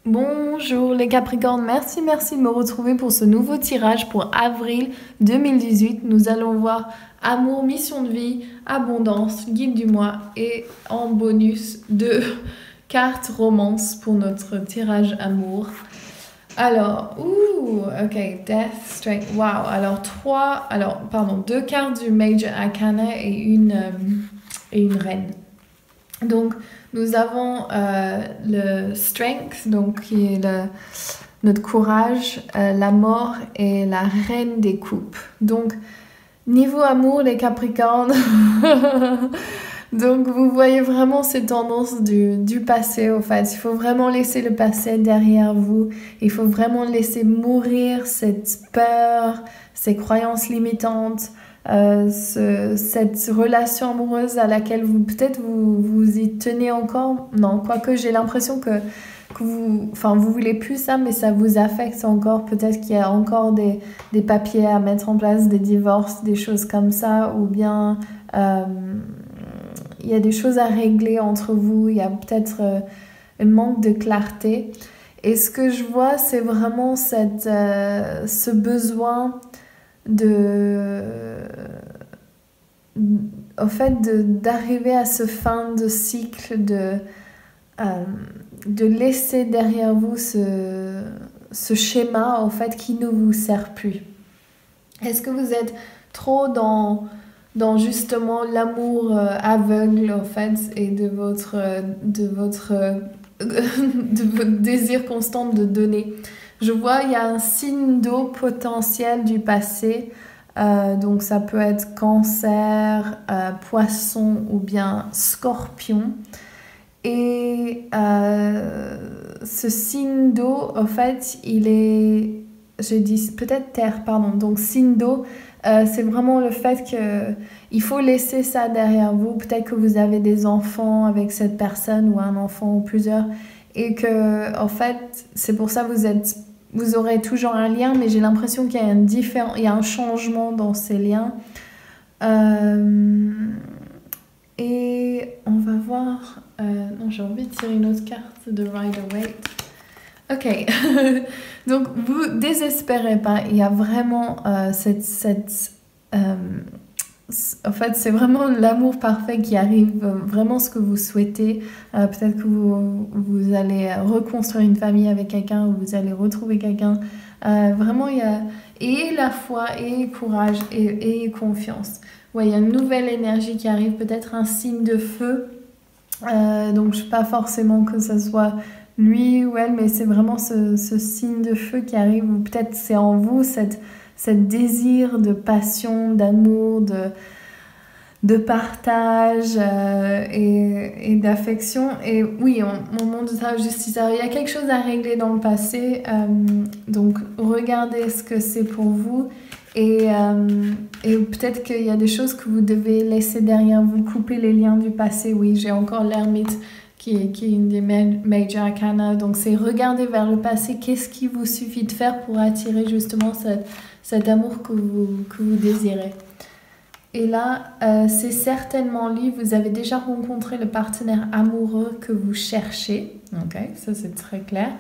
Bonjour les Capricornes, merci de me retrouver pour ce nouveau tirage pour avril 2018. Nous allons voir amour, mission de vie, abondance, guide du mois et en bonus deux cartes romance pour notre tirage amour. Alors, ok, Death, Strength, wow. Deux cartes du Major Arcana et une reine. Donc, nous avons le Strength, donc qui est notre courage, la mort et la reine des coupes. Donc, niveau amour, les Capricornes, donc vous voyez vraiment ces tendances du passé, au fait. Il faut vraiment laisser le passé derrière vous. Il faut vraiment laisser mourir cette peur, ces croyances limitantes. Cette relation amoureuse à laquelle peut-être vous y tenez encore. Non, quoique j'ai l'impression que vous voulez plus ça, mais ça vous affecte encore. Peut-être qu'il y a encore des papiers à mettre en place, des divorces, des choses comme ça, ou bien il y a des choses à régler entre vous. Il y a peut-être un manque de clarté. Et ce que je vois, c'est vraiment ce besoin d'arriver à ce fin de cycle, de laisser derrière vous ce schéma en fait qui ne vous sert plus. Est-ce que vous êtes trop dans justement l'amour aveugle en fait et de votre désir constant de donner? Je vois, il y a un signe d'eau potentiel du passé. Donc ça peut être cancer, poisson ou bien scorpion. Et ce signe d'eau, en fait, il est, je dis peut-être terre, pardon. Donc signe d'eau, c'est vraiment le fait qu'il faut laisser ça derrière vous. Peut-être que vous avez des enfants avec cette personne ou un enfant ou plusieurs. Et que, en fait, c'est pour ça que vous aurez toujours un lien, mais j'ai l'impression qu'il y a il y a un changement dans ces liens. Et on va voir... non, j'ai envie de tirer une autre carte de Rider-Waite. Ok, donc vous désespérez pas, il y a vraiment en fait, c'est vraiment l'amour parfait qui arrive, vraiment ce que vous souhaitez. Peut-être que vous allez reconstruire une famille avec quelqu'un, ou vous allez retrouver quelqu'un. Vraiment, il y a et la foi, et courage, et confiance. Ouais, il y a une nouvelle énergie qui arrive, peut-être un signe de feu. Donc, je ne sais pas forcément que ce soit lui ou elle, mais c'est vraiment ce signe de feu qui arrive, ou peut-être c'est en vous, cette désir de passion, d'amour, de partage et d'affection. Et oui, au moment de sa justice, il y a quelque chose à régler dans le passé. Donc, regardez ce que c'est pour vous. Et peut-être qu'il y a des choses que vous devez laisser derrière vous, couper les liens du passé. Oui, j'ai encore l'ermite qui est une des Major Arcana. Donc, c'est regarder vers le passé. Qu'est-ce qu'il vous suffit de faire pour attirer justement cet amour que vous désirez. Et là, c'est certainement lui. Vous avez déjà rencontré le partenaire amoureux que vous cherchez. Ok, ça c'est très clair.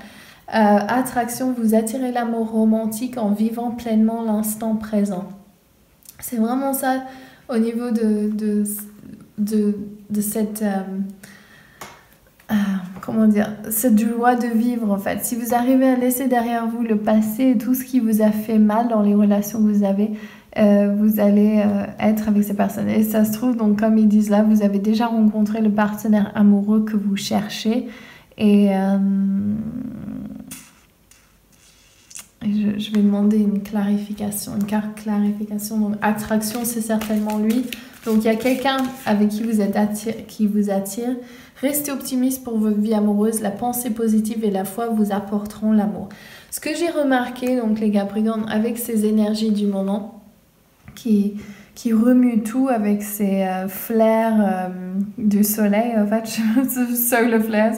Attraction, vous attirez l'amour romantique en vivant pleinement l'instant présent. C'est vraiment ça au niveau de cette... comment dire, cette joie de vivre en fait. Si vous arrivez à laisser derrière vous le passé et tout ce qui vous a fait mal dans les relations que vous avez, vous allez être avec ces personnes. Et ça se trouve, donc comme ils disent là, vous avez déjà rencontré le partenaire amoureux que vous cherchez. Et je vais demander une clarification, une carte clarification. Donc attraction, c'est certainement lui. Donc il y a quelqu'un avec qui vous attire. Restez optimiste pour votre vie amoureuse. La pensée positive et la foi vous apporteront l'amour. Ce que j'ai remarqué, donc les Capricornes, avec ces énergies du moment, qui remuent tout avec ces flares du soleil, en fait, solar flares.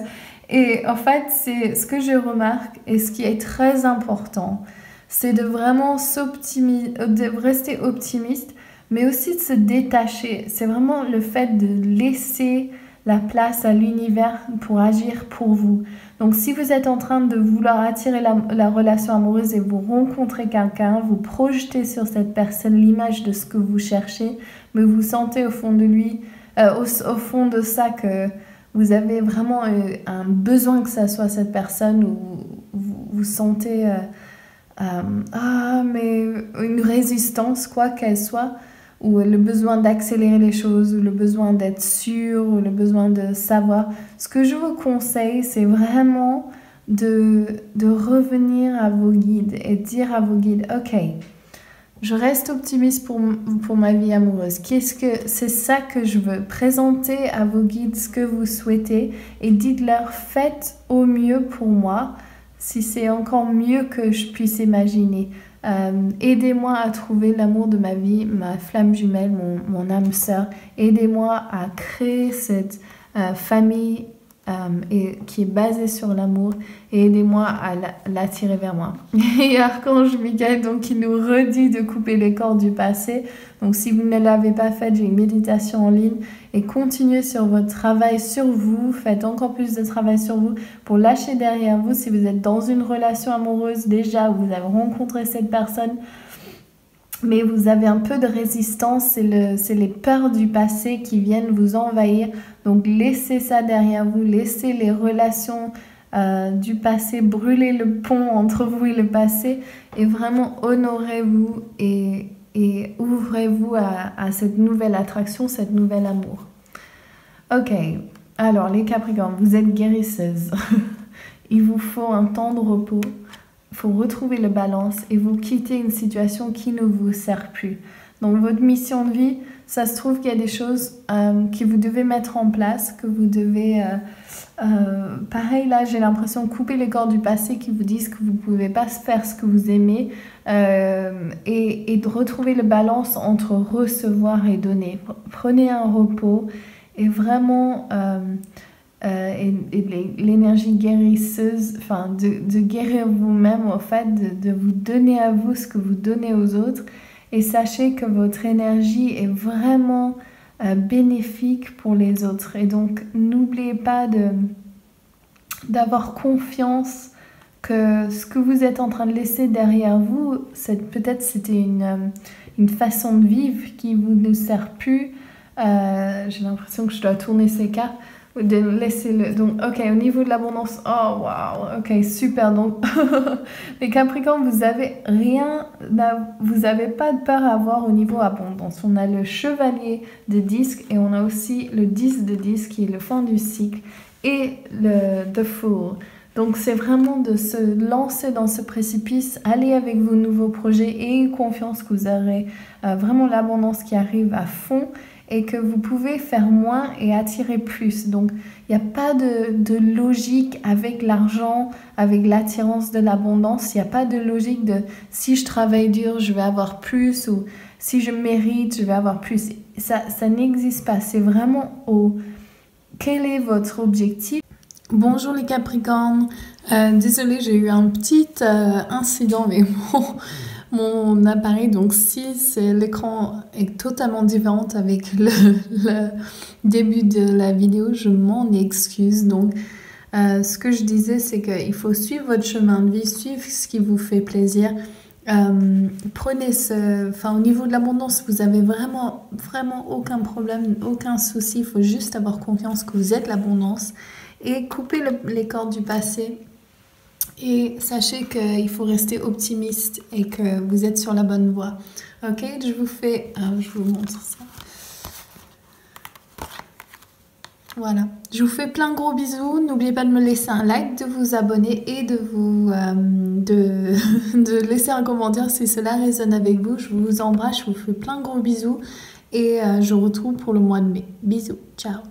Et en fait, c'est ce que je remarque et ce qui est très important, c'est de vraiment de rester optimiste, mais aussi de se détacher. C'est vraiment le fait de laisser la place à l'univers pour agir pour vous. Donc si vous êtes en train de vouloir attirer la relation amoureuse et vous rencontrez quelqu'un, vous projetez sur cette personne l'image de ce que vous cherchez, mais vous sentez au fond de lui, au fond de ça que vous avez vraiment un besoin que ça soit cette personne, ou vous sentez mais une résistance, quoi qu'elle soit, ou le besoin d'accélérer les choses, ou le besoin d'être sûr, ou le besoin de savoir. Ce que je vous conseille, c'est vraiment de revenir à vos guides et dire à vos guides, ok, je reste optimiste pour ma vie amoureuse. C'est ça que je veux. Présenter à vos guides ce que vous souhaitez et dites-leur, faites au mieux pour moi, si c'est encore mieux que je puisse imaginer. Aidez-moi à trouver l'amour de ma vie, ma flamme jumelle, mon âme sœur. Aidez-moi à créer cette famille qui est basée sur l'amour, et aidez-moi à l'attirer vers moi. Et Archange Michael, donc, il nous redit de couper les cordes du passé. Donc si vous ne l'avez pas fait, j'ai une méditation en ligne, et continuez sur votre travail sur vous. Faites encore plus de travail sur vous pour lâcher derrière vous. Si vous êtes dans une relation amoureuse déjà, vous avez rencontré cette personne, mais vous avez un peu de résistance, c'est les peurs du passé qui viennent vous envahir. Donc laissez ça derrière vous, laissez les relations du passé, brûlez le pont entre vous et le passé, et vraiment honorez-vous et ouvrez-vous à cette nouvelle attraction, cette nouvel amour. Ok, alors les Capricornes, vous êtes guérisseuses. Il vous faut un temps de repos. Il faut retrouver le balance et vous quitter une situation qui ne vous sert plus. Donc votre mission de vie, ça se trouve qu'il y a des choses que vous devez mettre en place, que vous devez, pareil là, j'ai l'impression, couper les cordes du passé qui vous disent que vous ne pouvez pas faire ce que vous aimez, et de retrouver le balance entre recevoir et donner. Prenez un repos et vraiment... l'énergie guérisseuse, enfin de guérir vous-même, en fait, de vous donner à vous ce que vous donnez aux autres, et sachez que votre énergie est vraiment bénéfique pour les autres. Et donc n'oubliez pas d'avoir confiance que ce que vous êtes en train de laisser derrière vous, peut-être c'était une façon de vivre qui vous ne sert plus. J'ai l'impression que je dois tourner ces cartes. De laisser donc, ok, au niveau de l'abondance, oh wow, ok, super. Donc les Capricornes, vous avez pas de peur à avoir au niveau abondance. On a le chevalier de disque, et on a aussi le 10 de disque qui est le fin du cycle, et the Fool. Donc c'est vraiment de se lancer dans ce précipice, aller avec vos nouveaux projets, et confiance que vous aurez vraiment l'abondance qui arrive à fond, et que vous pouvez faire moins et attirer plus. Donc il n'y a pas de logique avec l'argent, avec l'attirance de l'abondance. Il n'y a pas de logique de si je travaille dur, je vais avoir plus, ou si je mérite, je vais avoir plus. Ça n'existe pas. C'est vraiment quel est votre objectif. Bonjour les Capricornes, désolée, j'ai eu un petit incident avec mon appareil. Donc si l'écran est totalement différent avec le début de la vidéo, je m'en excuse. Donc ce que je disais, c'est qu'il faut suivre votre chemin de vie, suivre ce qui vous fait plaisir. Prenez au niveau de l'abondance, vous avez vraiment aucun problème, aucun souci. Il faut juste avoir confiance que vous êtes l'abondance, et couper les cordes du passé, et sachez qu'il faut rester optimiste et que vous êtes sur la bonne voie. Ok, je vous montre ça. Voilà, je vous fais plein de gros bisous. N'oubliez pas de me laisser un like, de vous abonner, et de laisser un commentaire si cela résonne avec vous. Je vous embrasse, je vous fais plein de gros bisous, et je vous retrouve pour le mois de mai. Bisous, ciao.